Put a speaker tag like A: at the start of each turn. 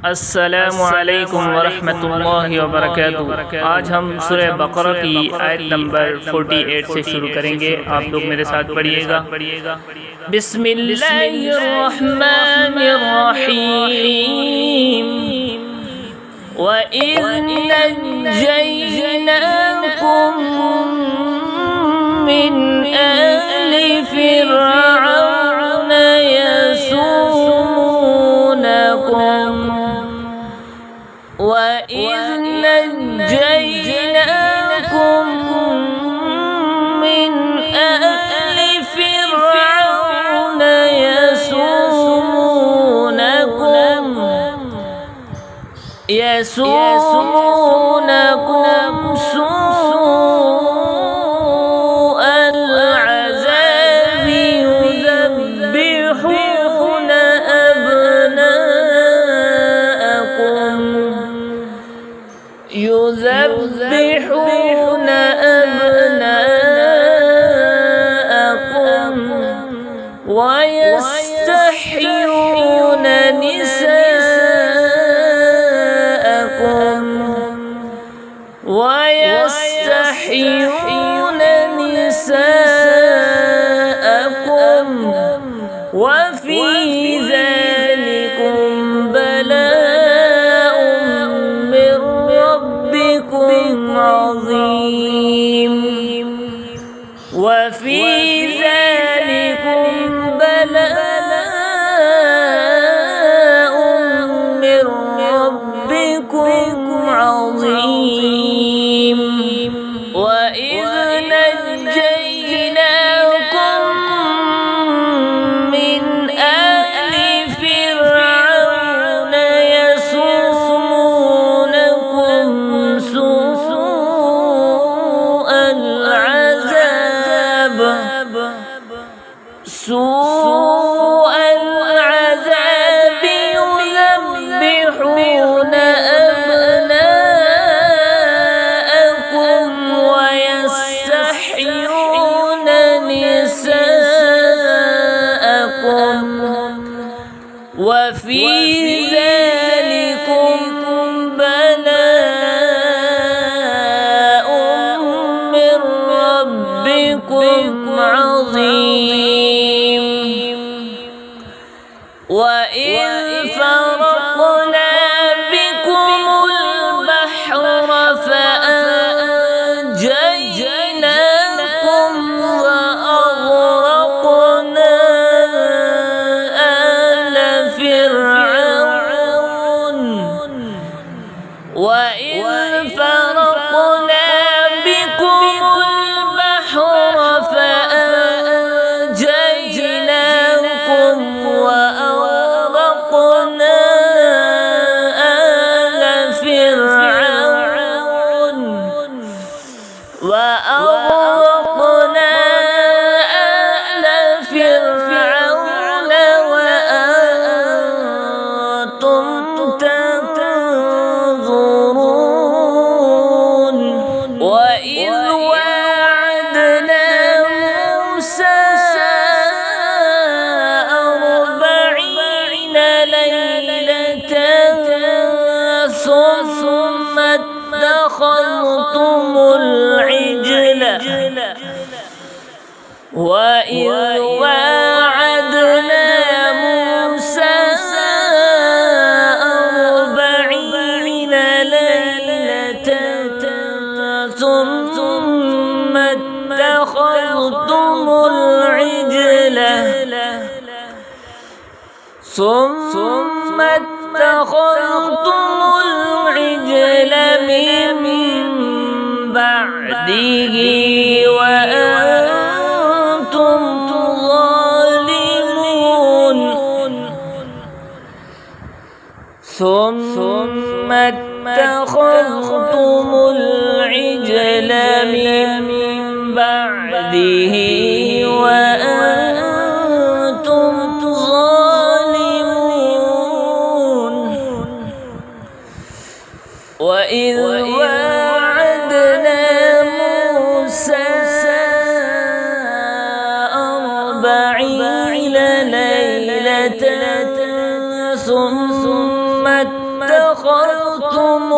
A: अस्सलामुअलैकुम वरहमतुल्लाहि वबरकातुहू। आज हम सूरह बकरा की आयत नंबर 48 से शुरू करेंगे। आप लोग मेरे साथ पढ़िएगा। बिस्मिल्लाहिर्रहमानिर्रहीम। व इज़ नज्जयनाकुम मिन आलि फ़िरऔन यसूमुनकुम وَإِذْ نَجَّيْنَاكُمْ مِنْ آلِ فِرْعَوْنَ يَسُومُونَكُمْ سُوءَ الْعَذَابِ يُذَبِّحُونَ أبناءكم ويستحيون نساءكم وفي ذلكم بلاء من ربكم عظيم وفي ذلكم بلاء من ربكم عظيم وإذ نجيناكم من آل فرعون يسومونكم سوء العذاب يذبحون أبناءكم ويستحيون نساءكم وفي ذلكم بلاء من ربكم عظيم وإذ فرقنا بكم البحر فأنجيناكم وأغرقنا آل فرعون وإذ فرقنا بكم البحر فأنجيناكم وأغرقنا آل فرعون وأنتم تنظرون وإذ واعدنا موسى 40 ليلة ثم اتخذتم العجل وإذ واعدنا موسى 40 ليلة ثم اتخذتم العجل من بعده وأنتم ظالمون ثم اتخذتم العجل من بعده وأنتم ظالمون وإذ واعدنا موسى 40 ليلة ثم
B: اتخذتم